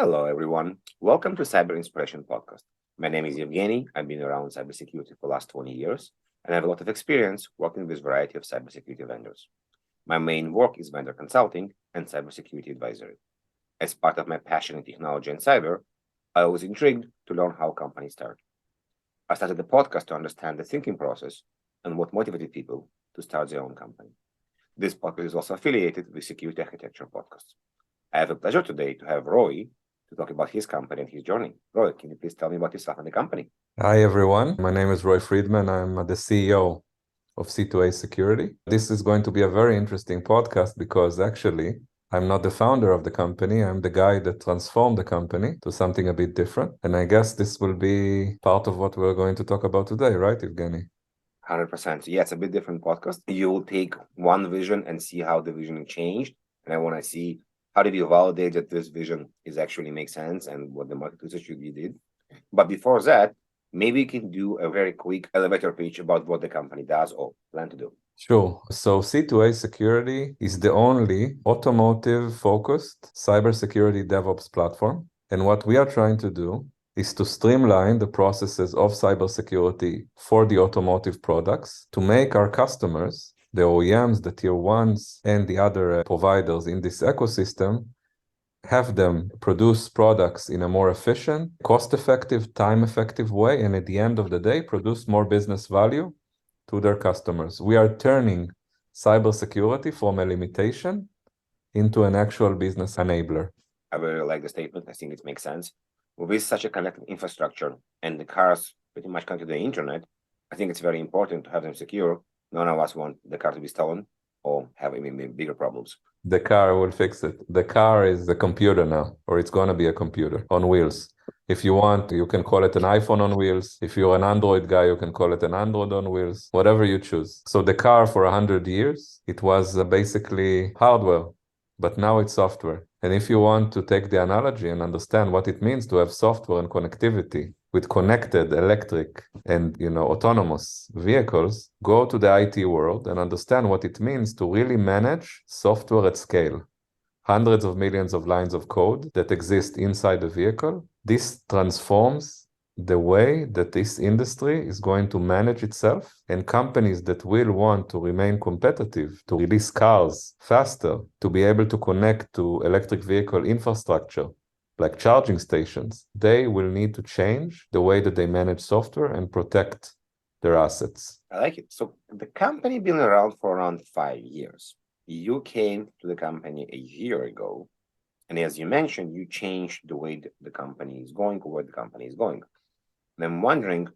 Hello, everyone. Welcome to Cyber Inspiration Podcast. My name is Evgeny. I've been around cybersecurity for the last 20 years, and I have a lot of experience working with a variety of cybersecurity vendors. My main work is vendor consulting and cybersecurity advisory. As part of my passion in technology and cyber, I was intrigued to learn how companies start. I started the podcast to understand the thinking process and what motivated people to start their own company. This podcast is also affiliated with Security Architecture Podcast. I have a pleasure today to have Roy to talk about his company and his journey. Roy, can you please tell me about yourself and the company? Hi, everyone. My name is Roy Fridman. I'm the CEO of C2A Security. This is going to be a very interesting podcast because actually, I'm not the founder of the company. I'm the guy that transformed the company to something a bit different. And I guess this will be part of what we're going to talk about today, right, Evgeny? 100%. Yeah, it's a bit different podcast. You will take one vision and see how the vision changed. And I want to see how did you validate that this vision is actually makes sense and what the market research you did. But before that, maybe you can do a very quick elevator pitch about what the company does or plan to do. Sure. So C2A Security is the only automotive-focused cybersecurity DevOps platform. And what we are trying to do is to streamline the processes of cybersecurity for the automotive products to make our customers, the OEMs, the tier ones, and the other providers in this ecosystem, have them produce products in a more efficient, cost-effective, time-effective way, and at the end of the day, produce more business value to their customers. We are turning cybersecurity from a limitation into an actual business enabler. I really like the statement. I think it makes sense. With such a connected infrastructure and the cars pretty much connected to the internet, I think it's very important to have them secure. None of us want the car to be stolen or have even bigger problems. The car will fix it. The car is the computer now, or it's going to be a computer on wheels. If you want, you can call it an iPhone on wheels. If you're an Android guy, you can call it an Android on wheels, whatever you choose. So the car for 100 years, it was basically hardware, but now it's software. And if you want to take the analogy and understand what it means to have software and connectivity with connected electric and autonomous vehicles, go to the IT world and understand what it means to really manage software at scale. Hundreds of millions of lines of code that exist inside the vehicle. This transforms the way that this industry is going to manage itself, and companies that will want to remain competitive, to release cars faster, to be able to connect to electric vehicle infrastructure, like charging stations, they will need to change the way that they manage software and protect their assets. I like it. So the company been around for around 5 years. You came to the company a year ago, and as you mentioned, you changed the way the company is going or where the company is going. And I'm wondering,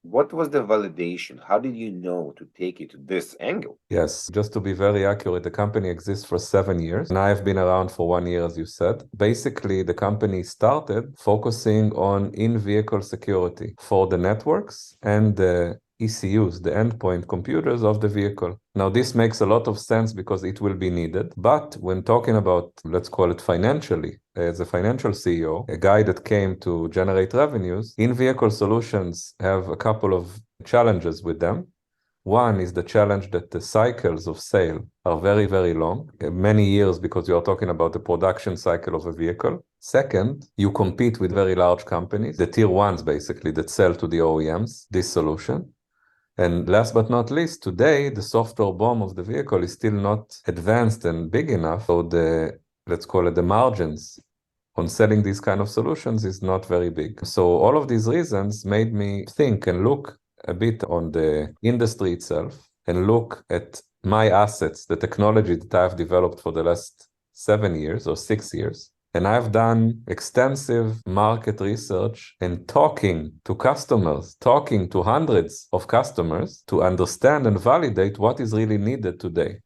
what was the validation? How did you know to take it to this angle? Yes, just to be very accurate, the company exists for 7 years, and I've been around for 1 year, as you said. Basically, the company started focusing on in-vehicle security for the networks and the ECUs, the endpoint computers of the vehicle. Now, this makes a lot of sense because it will be needed. But when talking about, let's call it financially, as a financial CEO, a guy that came to generate revenues, in-vehicle solutions have a couple of challenges with them. One is the challenge that the cycles of sale are very, very long, many years, because you are talking about the production cycle of a vehicle. Second, you compete with very large companies, the tier ones basically, that sell to the OEMs this solution. And last but not least, today, the software BOM of the vehicle is still not advanced and big enough, so let's call it the margins on selling these kind of solutions is not very big. So all of these reasons made me think and look a bit on the industry itself and look at my assets, the technology that I've developed for the last 7 years or 6 years. And I've done extensive market research and talking to customers, talking to hundreds of customers to understand and validate what is really needed today.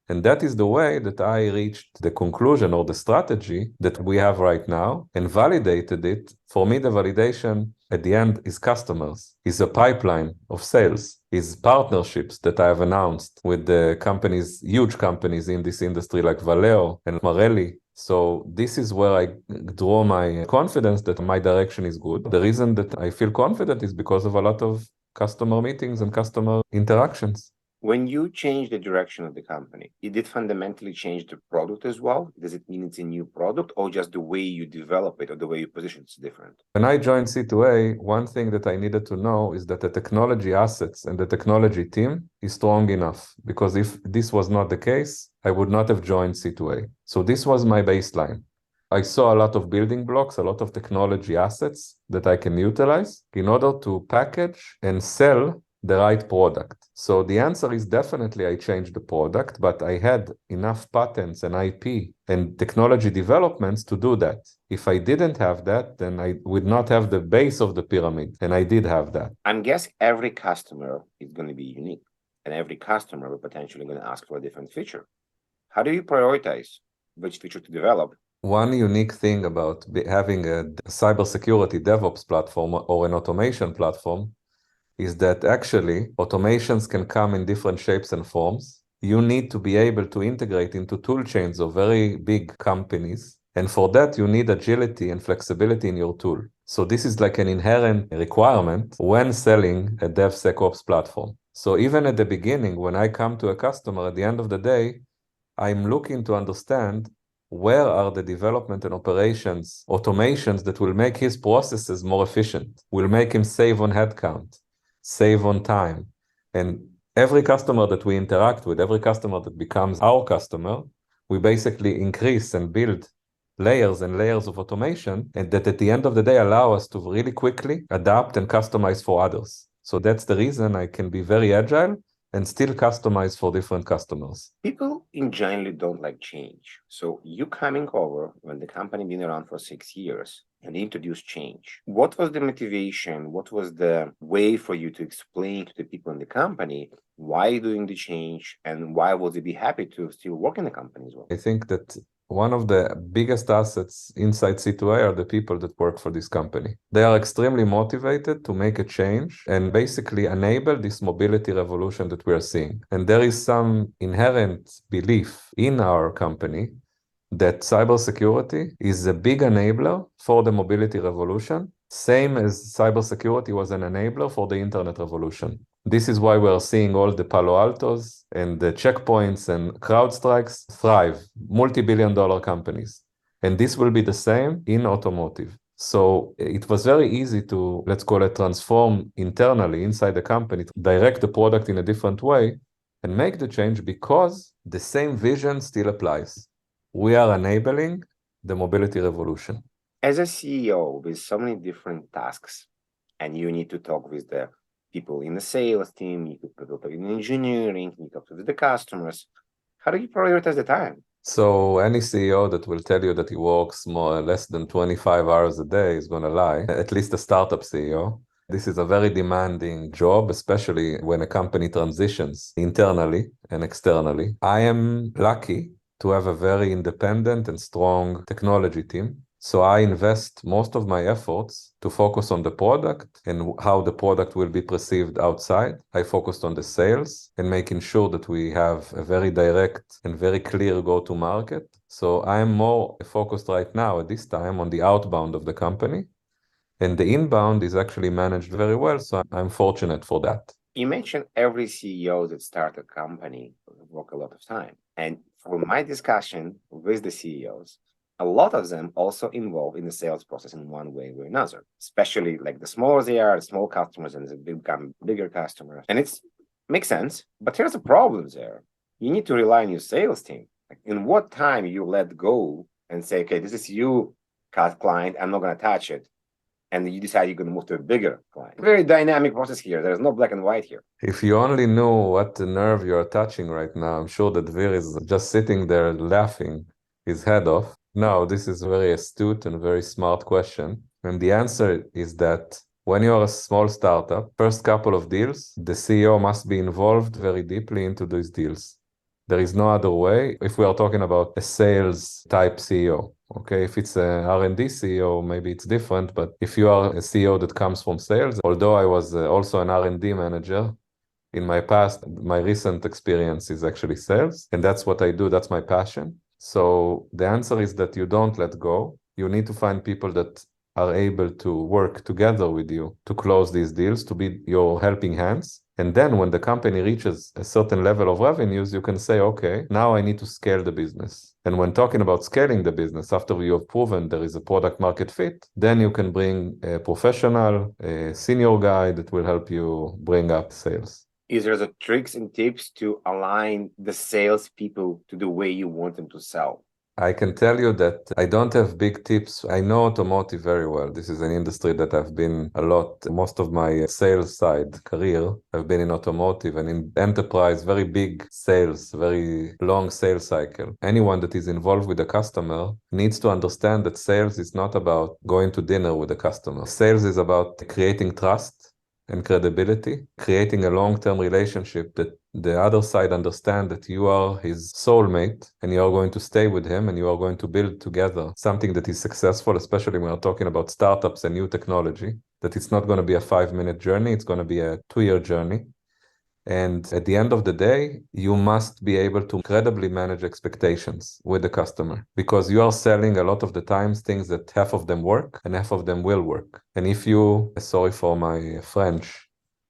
And that is the way that I reached the conclusion or the strategy that we have right now and validated it. For me, the validation at the end is customers, is a pipeline of sales, is partnerships that I have announced with the companies, huge companies in this industry like Valeo and Marelli. So this is where I draw my confidence that my direction is good. The reason that I feel confident is because of a lot of customer meetings and customer interactions. When you change the direction of the company, did it fundamentally change the product as well? Does it mean it's a new product, or just the way you develop it or the way you position it's different? When I joined C2A, one thing that I needed to know is that the technology assets and the technology team is strong enough, because if this was not the case, I would not have joined C2A. So this was my baseline. I saw a lot of building blocks, a lot of technology assets that I can utilize in order to package and sell the right product. So the answer is definitely I changed the product, but I had enough patents and IP and technology developments to do that. If I didn't have that, then I would not have the base of the pyramid, and I did have that. I'm guessing every customer is going to be unique, and every customer will potentially going to ask for a different feature. How do you prioritize which feature to develop? One unique thing about having a cybersecurity DevOps platform or an automation platform is that actually automations can come in different shapes and forms. You need to be able to integrate into tool chains of very big companies. And for that, you need agility and flexibility in your tool. So this is like an inherent requirement when selling a DevSecOps platform. So even at the beginning, when I come to a customer, at the end of the day, I'm looking to understand where are the development and operations automations that will make his processes more efficient, will make him save on headcount, save on time. And every customer that we interact with, every customer that becomes our customer, we basically increase and build layers and layers of automation, and that at the end of the day allow us to really quickly adapt and customize for others. So that's the reason I can be very agile and still customize for different customers. People in general don't like change. So you coming over when the company been around for 6 years and introduce change. What was the motivation? What was the way for you to explain to the people in the company why you're doing the change, and why would they be happy to still work in the company as well? I think that one of the biggest assets inside C2A are the people that work for this company. They are extremely motivated to make a change and basically enable this mobility revolution that we are seeing. And there is some inherent belief in our company that cybersecurity is a big enabler for the mobility revolution, same as cybersecurity was an enabler for the internet revolution. This is why we're seeing all the Palo Altos and the checkpoints and CrowdStrikes thrive, multi-billion-dollar companies. And this will be the same in automotive. So it was very easy to, let's call it, transform internally inside the company, to direct the product in a different way and make the change, because the same vision still applies. We are enabling the mobility revolution. As a CEO with so many different tasks, and you need to talk with the people in the sales team, you could talk in engineering, you talk with the customers, how do you prioritize the time? So any CEO that will tell you that he works less than 25 hours a day is going to lie, at least a startup CEO. This is a very demanding job, especially when a company transitions internally and externally. I am lucky to have a very independent and strong technology team. So I invest most of my efforts to focus on the product and how the product will be perceived outside. I focused on the sales and making sure that we have a very direct and very clear go-to-market. So I am more focused right now at this time on the outbound of the company. And the inbound is actually managed very well. So I'm fortunate for that. You mentioned every CEO that start a company work a lot of time. And from my discussion with the CEOs, a lot of them also involved in the sales process in one way or another, especially like the smaller they are, the small customers, and they become bigger customers. And it makes sense, but here's the problem there. You need to rely on your sales team. Like, in what time you let go and say, okay, this is you, client, I'm not going to touch it. And you decide you're going to move to a bigger client. Very dynamic process here. There's no black and white here. If you only knew what the nerve you're touching right now, I'm sure that Vir is just sitting there laughing his head off. No, this is a very astute and very smart question. And the answer is that when you are a small startup, first couple of deals, the CEO must be involved very deeply into these deals. There is no other way if we are talking about a sales type CEO. Okay, if it's an R&D CEO, maybe it's different. But if you are a CEO that comes from sales, although I was also an R&D manager in my past, my recent experience is actually sales. And that's what I do. That's my passion. So the answer is that you don't let go. You need to find people that are able to work together with you to close these deals, to be your helping hands. And then when the company reaches a certain level of revenues, you can say, okay, now I need to scale the business. And when talking about scaling the business, after you have proven there is a product market fit, then you can bring a professional, a senior guy that will help you bring up sales. Is there the tricks and tips to align the salespeople to the way you want them to sell? I can tell you that I don't have big tips. I know automotive very well. This is an industry that I've been a lot. Most of my sales side career have been in automotive and in enterprise, very big sales, very long sales cycle. Anyone that is involved with the customer needs to understand that sales is not about going to dinner with the customer. Sales is about creating trust and credibility, creating a long-term relationship that the other side understand that you are his soulmate and you are going to stay with him and you are going to build together something that is successful, especially when we're talking about startups and new technology, that it's not going to be a 5-minute journey, it's going to be a 2-year journey. And at the end of the day, you must be able to incredibly manage expectations with the customer because you are selling a lot of the times things that half of them work and half of them will work. And if you, sorry for my French,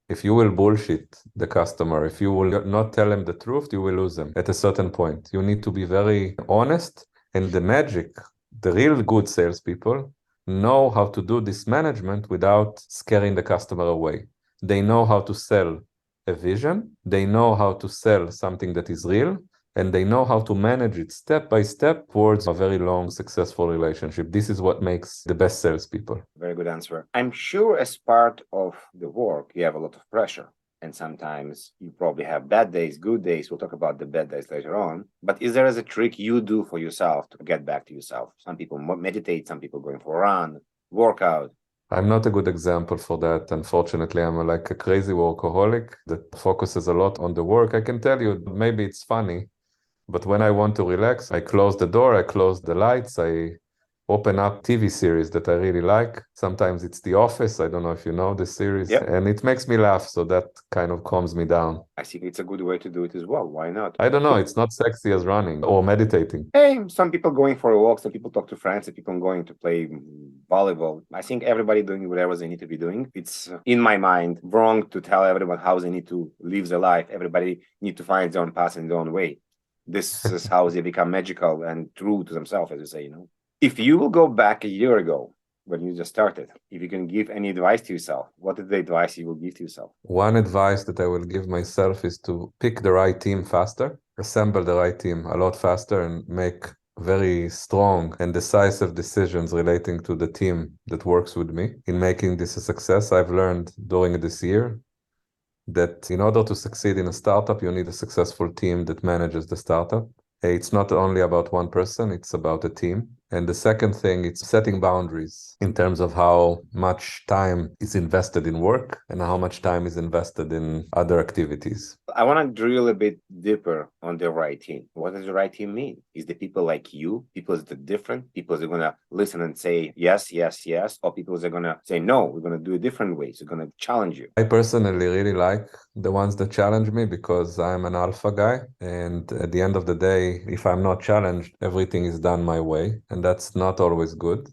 if you will bullshit the customer, if you will not tell them the truth, you will lose them at a certain point. You need to be very honest. And the magic, the real good salespeople know how to do this management without scaring the customer away. They know how to sell a vision, they know how to sell something that is real, and they know how to manage it step by step towards a very long, successful relationship. This is what makes the best salespeople. Very good answer. I'm sure as part of the work, you have a lot of pressure. And sometimes you probably have bad days, good days. We'll talk about the bad days later on. But is there a trick you do for yourself to get back to yourself? Some people meditate, some people going for a run, workout. I'm not a good example for that. Unfortunately, I'm like a crazy workaholic that focuses a lot on the work. I can tell you, maybe it's funny, but when I want to relax, I close the door, I close the lights, I open up TV series that I really like. Sometimes it's The Office. I don't know if you know this series. Yep. And it makes me laugh. So that kind of calms me down. I think it's a good way to do it as well. Why not? I don't know. It's not sexy as running or meditating. Hey, some people going for a walk, some people talk to friends, some people going to play volleyball. I think everybody doing whatever they need to be doing. It's, in my mind, wrong to tell everyone how they need to live their life. Everybody need to find their own path and their own way. This is how they become magical and true to themselves, as you say, If you will go back a year ago, when you just started, if you can give any advice to yourself, what is the advice you will give to yourself? One advice that I will give myself is to pick the right team faster, assemble the right team a lot faster, and make very strong and decisive decisions relating to the team that works with me. In making this a success, I've learned during this year that in order to succeed in a startup, you need a successful team that manages the startup. It's not only about one person, it's about a team. And the second thing, it's setting boundaries in terms of how much time is invested in work and how much time is invested in other activities. I want to drill a bit deeper on the right team. What does the right team mean? Is the people like you, people that are different, people that are going to listen and say yes, yes, yes, or people that are going to say no, we're going to do it different ways, we're going to challenge you? I personally really like the ones that challenge me because I'm an alpha guy. And at the end of the day, if I'm not challenged, everything is done my way. And that's not always good.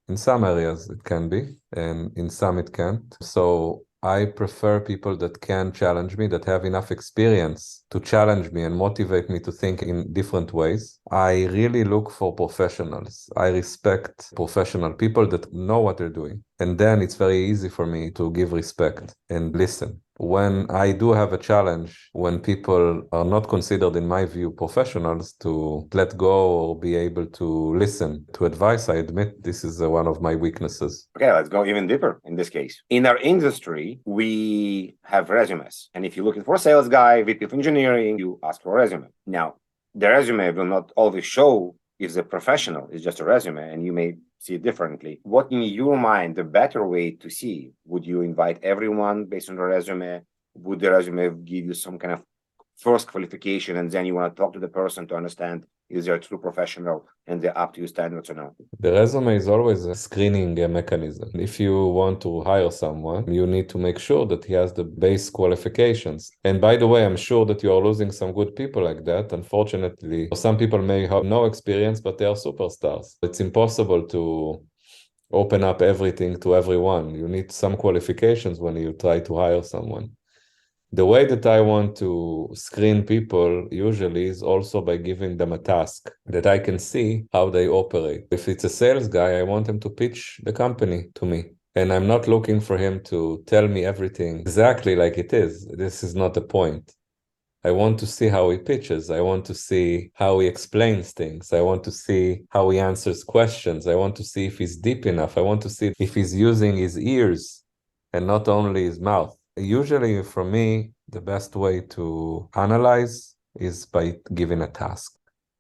In some areas it can be, and in some it can't. So I prefer people that can challenge me, that have enough experience to challenge me and motivate me to think in different ways. I really look for professionals. I respect professional people that know what they're doing. And then it's very easy for me to give respect and listen. When I do have a challenge, when people are not considered, in my view, professionals, to let go or be able to listen to advice, I admit this is one of my weaknesses. Okay, let's go even deeper in this case. In our industry, we have resumes. And if you're looking for a sales guy, VP of engineering, you ask for a resume. Now, the resume will not always show if the professional is just a resume, and you may see it differently. What in your mind the better way to see? Would you invite everyone based on the resume? Would the resume give you some kind of first qualification, and then you want to talk to the person to understand is they a true professional and they're up to your standards or not? The resume is always a screening mechanism. If you want to hire someone, you need to make sure that he has the base qualifications. And by the way, I'm sure that you are losing some good people like that. Unfortunately, some people may have no experience, but they are superstars. It's impossible to open up everything to everyone. You need some qualifications when you try to hire someone. The way that I want to screen people usually is also by giving them a task that I can see how they operate. If it's a sales guy, I want him to pitch the company to me. And I'm not looking for him to tell me everything exactly like it is. This is not the point. I want to see how he pitches. I want to see how he explains things. I want to see how he answers questions. I want to see if he's deep enough. I want to see if he's using his ears and not only his mouth. Usually, for me, the best way to analyze is by giving a task.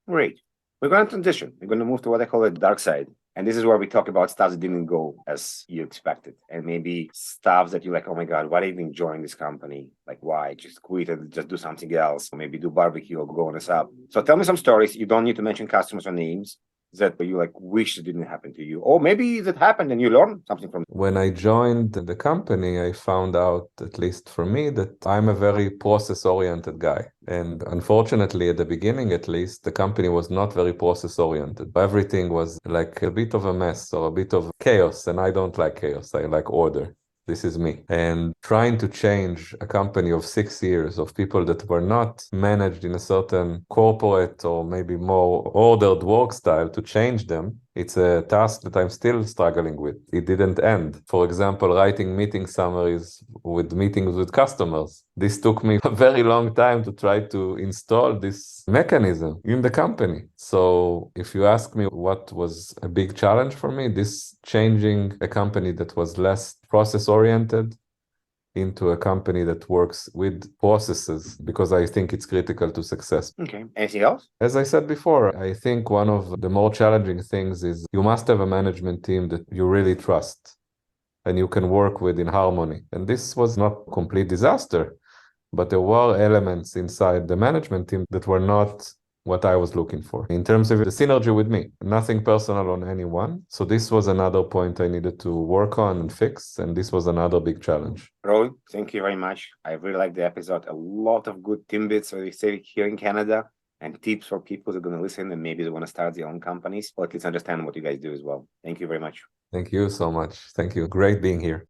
Great. We're going to transition. We're going to move to what I call the dark side. And this is where we talk about stuff that didn't go as you expected. And maybe stuff that you're like, oh my God, why did I even join this company? Like, why? Just quit and just do something else. Or maybe do barbecue or go on a sub. So tell me some stories. You don't need to mention customers or names that you like wish it didn't happen to you. Or maybe that happened and you learned something from it. When I joined the company, I found out, at least for me, that I'm a very process-oriented guy. And unfortunately, at the beginning, at least, the company was not very process-oriented. Everything was like a bit of a mess or a bit of chaos. And I don't like chaos. I like order. This is me. And trying to change a company of 6 years of people that were not managed in a certain corporate or maybe more ordered work style, to change them, it's a task that I'm still struggling with. It didn't end. For example, writing meeting summaries with meetings with customers. This took me a very long time to try to install this mechanism in the company. So if you ask me what was a big challenge for me, this changing a company that was less process oriented into a company that works with processes, because I think it's critical to success. Okay. Anything else? As I said before, I think one of the more challenging things is you must have a management team that you really trust and you can work with in harmony. And this was not a complete disaster, but there were elements inside the management team that were not what I was looking for in terms of the synergy with me. Nothing personal on anyone. So this was another point I needed to work on and fix. And this was another big challenge. Roy, thank you very much. I really liked the episode. A lot of good tidbits, as we say here in Canada, and tips for people who are going to listen and maybe they want to start their own companies, or at least understand what you guys do as well. Thank you very much. Thank you so much. Thank you. Great being here.